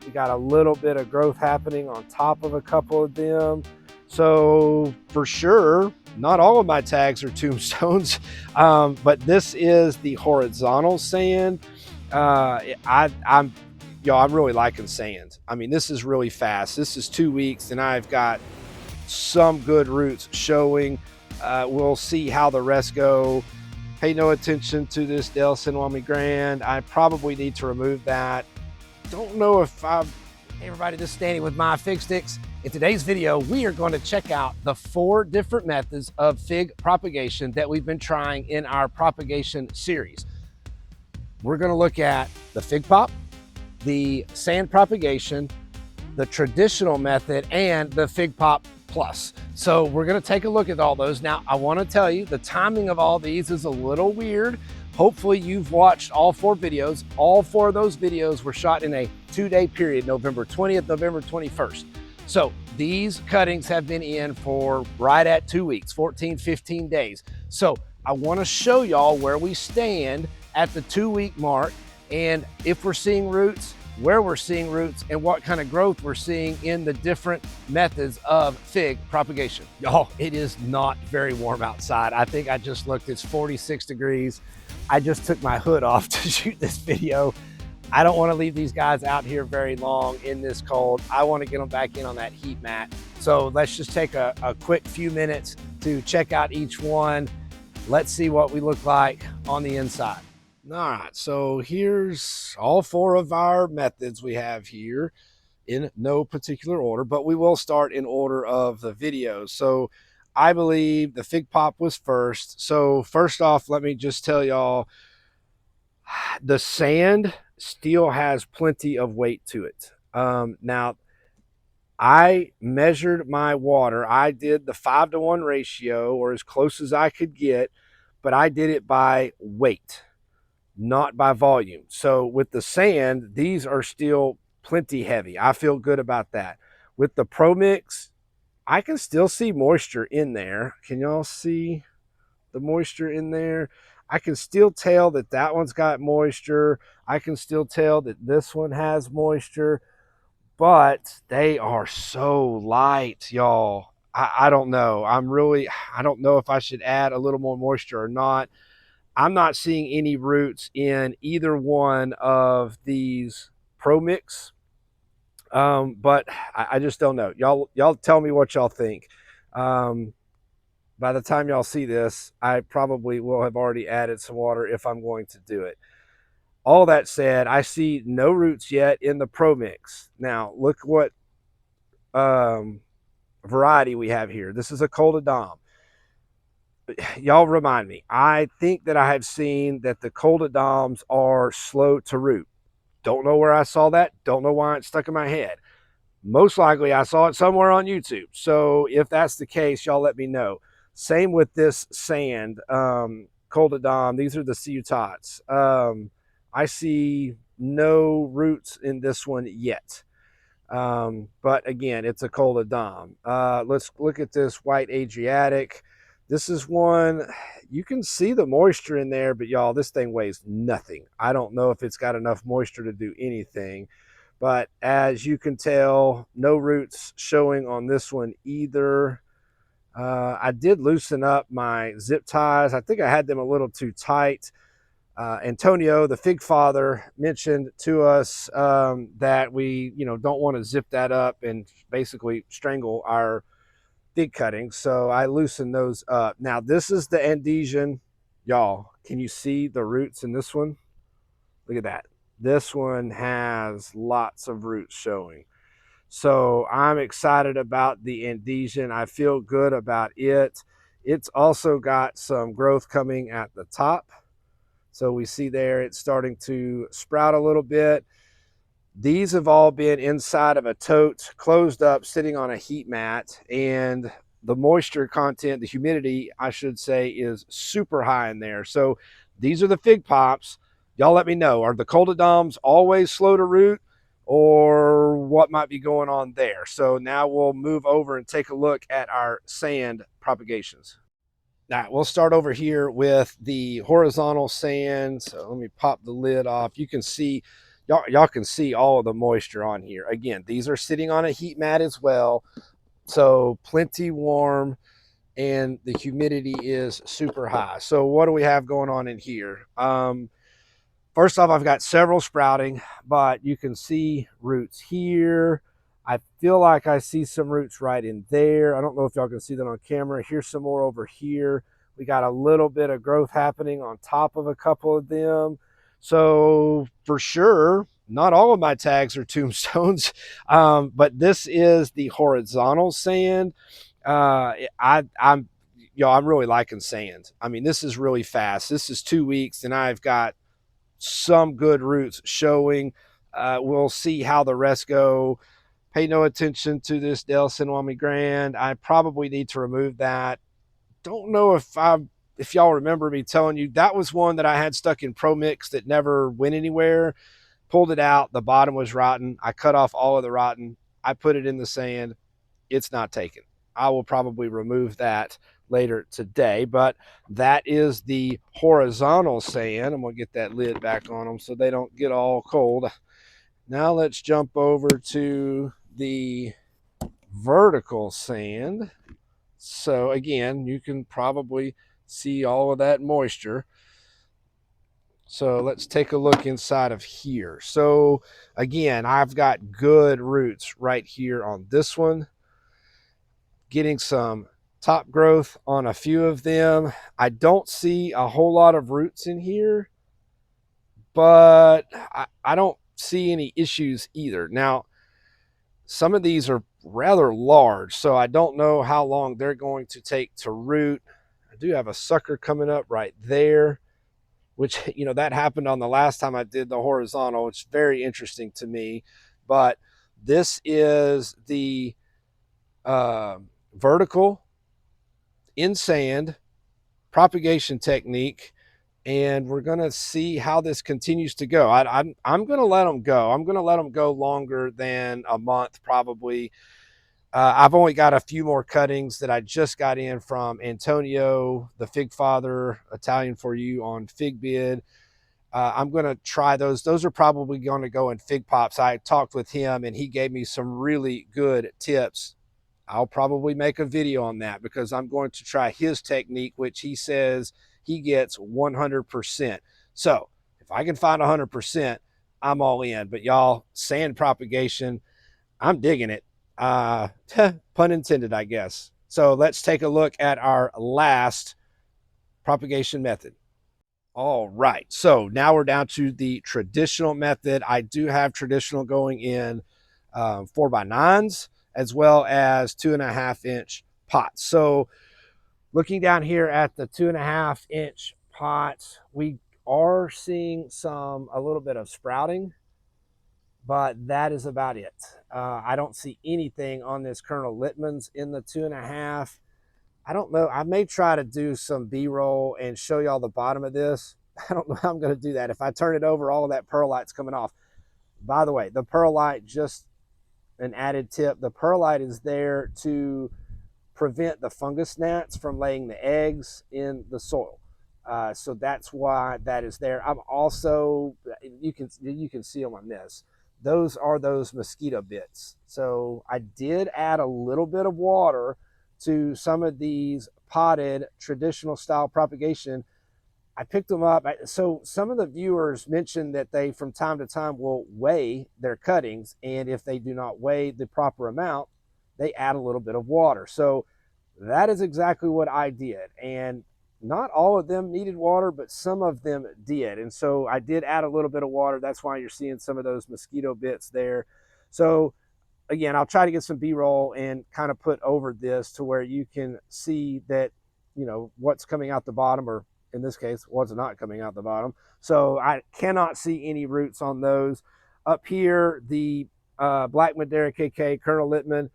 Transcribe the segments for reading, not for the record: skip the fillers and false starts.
actually got a little bit of growth happening on top of a couple of them. So for sure, not all of my tags are tombstones, but this is the horizontal sand. I'm really liking sand. I mean, this is really fast. This is 2 weeks, and I've got some good roots showing. We'll see how the rest go. Pay no attention to this Del Sinwami Grand. I probably need to remove that. Don't know if I'm... Hey everybody, this is Danny with MyFigStix. In today's video, we are going to check out the 4 different methods of fig propagation that we've been trying in our propagation series. We're going to look at the fig pop, the sand propagation, the traditional method, and the fig pop plus. So we're going to take a look at all those. Now, I want to tell you the timing of all these is a little weird. Hopefully you've watched all 4 videos. All 4 of those videos were shot in a 2-day period, November 20th, November 21st. So these cuttings have been in for right at 2 weeks, 14, 15 days. So I want to show y'all where we stand at the 2-week mark, and if we're seeing roots, where we're seeing roots, and what kind of growth we're seeing in the different methods of fig propagation. Y'all, it is not very warm outside. I think I just looked, it's 46 degrees. I just took my hood off to shoot this video. I don't want to leave these guys out here very long in this cold. I want to get them back in on that heat mat. So let's just take a quick few minutes to check out each one. Let's see what we look like on the inside. All right, so here's all 4 of our methods we have here in no particular order, but we will start in order of the videos. So I believe the fig pop was first. So first off, let me just tell y'all, the sand still has plenty of weight to it. Now, I measured my water. I did the 5-to-1 ratio, or as close as I could get, but I did it by weight, not by volume. So with the sand, these are still plenty heavy. I feel good about that. With the Pro Mix, I can still see moisture in there. Can y'all see the moisture in there? I can still tell that that one's got moisture. I can still tell that this one has moisture, but they are so light, y'all. I don't know. I don't know if I should add a little more moisture or not. I'm not seeing any roots in either one of these Pro Mix, but I just don't know. Y'all tell me what y'all think. By the time y'all see this, I probably will have already added some water if I'm going to do it. All that said, I see no roots yet in the Pro Mix. Now, look what variety we have here. This is a Col de Dom. Y'all remind me. I think that I have seen that the Col de Doms are slow to root. Don't know where I saw that. Don't know why it's stuck in my head. Most likely I saw it somewhere on YouTube. So if that's the case, y'all let me know. Same with this sand, Col de Dom. These are the totes. I see no roots in this one yet. But again, it's a Col de Dom. Let's look at this white Adriatic. This is one, you can see the moisture in there, but y'all, this thing weighs nothing. I don't know if it's got enough moisture to do anything, but as you can tell, no roots showing on this one either. I did loosen up my zip ties. I think I had them a little too tight. Antonio, the fig father, mentioned to us that we, don't want to zip that up and basically strangle our fig cuttings. So I loosened those up. Now this is the Andesian. Y'all, can you see the roots in this one? Look at that. This one has lots of roots showing. So I'm excited about the Andesian. I feel good about it. It's also got some growth coming at the top. So we see there it's starting to sprout a little bit. These have all been inside of a tote, closed up, sitting on a heat mat, and the moisture content, the humidity, I should say, is super high in there. So these are the fig pops. Y'all let me know, are the Col de Doms always slow to root, or what might be going on there? So now we'll move over and take a look at our sand propagations. All right, we'll start over here with the horizontal sand. So let me pop the lid off. You can see, y'all can see all of the moisture on here. Again, these are sitting on a heat mat as well, so plenty warm, and the humidity is super high. So what do we have going on in here? First off, I've got several sprouting, but you can see roots here. I feel like I see some roots right in there. I don't know if y'all can see that on camera. Here's some more over here. We got a little bit of growth happening on top of a couple of them. So for sure, not all of my tags are tombstones, but this is the horizontal sand. I'm I'm really liking sand. I mean, this is really fast. This is 2 weeks, and I've got some good roots showing. We'll see how the rest go. Pay no attention to this Del Sinwami Grand. I probably need to remove that. Don't know if y'all remember me telling you that was one that I had stuck in Pro Mix that never went anywhere. Pulled it out. The bottom was rotten. I cut off all of the rotten. I put it in the sand. It's not taken. I will probably remove that later today, but that is the horizontal sand. I'm going to get that lid back on them so they don't get all cold. Now let's jump over to the vertical sand. So again, you can probably see all of that moisture. So let's take a look inside of here. So again, I've got good roots right here on this one. Getting some top growth on a few of them. I don't see a whole lot of roots in here, but I don't see any issues either. Now, some of these are rather large, so I don't know how long they're going to take to root. I do have a sucker coming up right there, which, that happened on the last time I did the horizontal. It's very interesting to me, but this is the vertical in sand propagation technique, and we're going to see how this continues to go. I'm going to let them go. I'm going to let them go longer than a month probably. I've only got a few more cuttings that I just got in from Antonio, the Fig Father, Italian for you on Fig Bid. I'm going to try those. Those are probably going to go in Fig Pops. I talked with him and he gave me some really good tips. I'll probably make a video on that because I'm going to try his technique, which he says he gets 100%. So if I can find 100%, I'm all in. But y'all, sand propagation, I'm digging it. Pun intended, I guess. So let's take a look at our last propagation method. All right, so now we're down to the traditional method. I do have traditional going in 4x9s as well as 2.5-inch pots. So looking down here at the 2.5-inch pots, we are seeing a little bit of sprouting, but that is about it. I don't see anything on this Colonel Littman's in the 2.5. I don't know. I may try to do some B-roll and show y'all the bottom of this. I don't know how I'm going to do that. If I turn it over, all of that perlite's coming off. By the way, the perlite, just an added tip, the perlite is there to prevent the fungus gnats from laying the eggs in the soil. So that's why that is there. I'm also, you can see them on this. Those are those mosquito bits. So I did add a little bit of water to some of these potted traditional style propagation. I picked them up. So some of the viewers mentioned that they from time to time will weigh their cuttings, and if they do not weigh the proper amount, they add a little bit of water. So that is exactly what I did, and not all of them needed water, but some of them did. And so I did add a little bit of water. That's why you're seeing some of those mosquito bits there. So again, I'll try to get some B-roll and kind of put over this to where you can see that, what's coming out the bottom, or in this case, what's not coming out the bottom. So I cannot see any roots on those. Up here, the Black Madeira KK, Colonel Littman,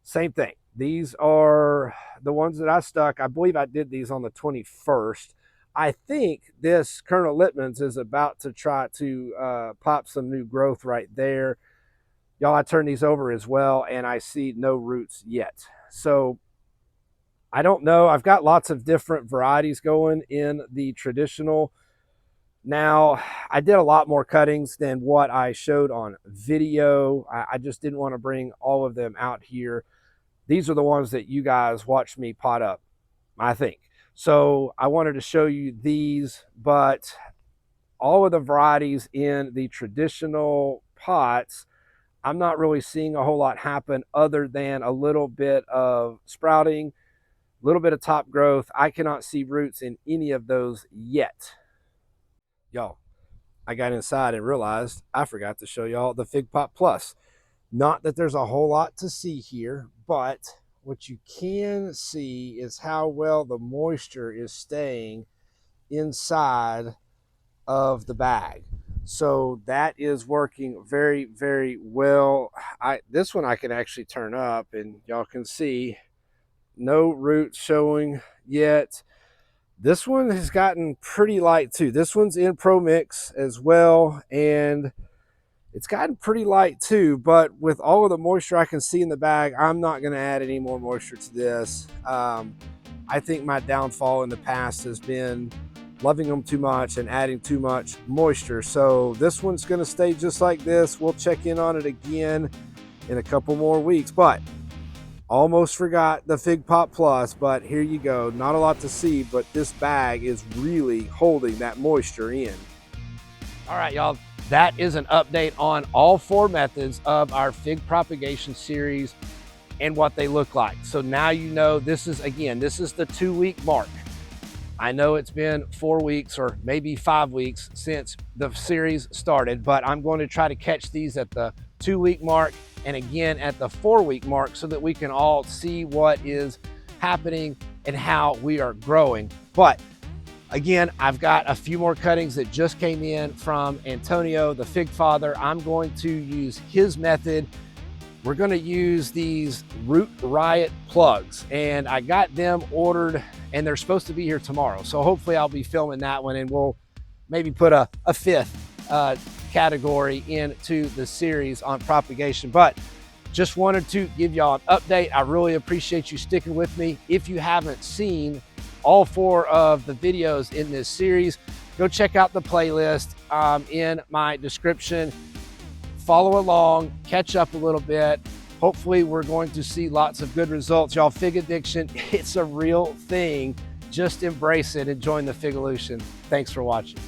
same thing. These are the ones that I stuck. I believe I did these on the 21st. I think this Colonel Littman's is about to try to pop some new growth right there. Y'all, I turned these over as well, and I see no roots yet. So I don't know. I've got lots of different varieties going in the traditional Now, I did a lot more cuttings than what I showed on video. I just didn't want to bring all of them out here. These are the ones that you guys watched me pot up, I think. So I wanted to show you these, but all of the varieties in the traditional pots, I'm not really seeing a whole lot happen other than a little bit of sprouting, a little bit of top growth. I cannot see roots in any of those yet. Y'all, I got inside and realized I forgot to show y'all the Fig Pot Plus. Not that there's a whole lot to see here, but what you can see is how well the moisture is staying inside of the bag. So that is working very, very well. This one I can actually turn up and y'all can see no roots showing yet. This one has gotten pretty light too. This one's in Pro Mix as well, and it's gotten pretty light too, but with all of the moisture I can see in the bag, I'm not going to add any more moisture to this. I think my downfall in the past has been loving them too much and adding too much moisture. So this one's going to stay just like this. We'll check in on it again in a couple more weeks, but almost forgot the Fig Pot Plus, but here you go. Not a lot to see, but this bag is really holding that moisture in. All right, y'all. That is an update on all 4 methods of our Fig Propagation series and what they look like. So now you know this is the 2-week mark. I know it's been 4 weeks or maybe 5 weeks since the series started, but I'm going to try to catch these at the 2-week mark and again at the 4-week mark so that we can all see what is happening and how we are growing. But again, I've got a few more cuttings that just came in from Antonio, the Fig Father. I'm going to use his method. We're going to use these Root Riot plugs, and I got them ordered and they're supposed to be here tomorrow. So hopefully I'll be filming that one and we'll maybe put a 5th category into the series on propagation. But just wanted to give y'all an update. I really appreciate you sticking with me. If you haven't seen all 4 of the videos in this series, go check out the playlist in my description. Follow along, catch up a little bit. Hopefully we're going to see lots of good results. Y'all, fig addiction, it's a real thing. Just embrace it and join the Figolution. Thanks for watching.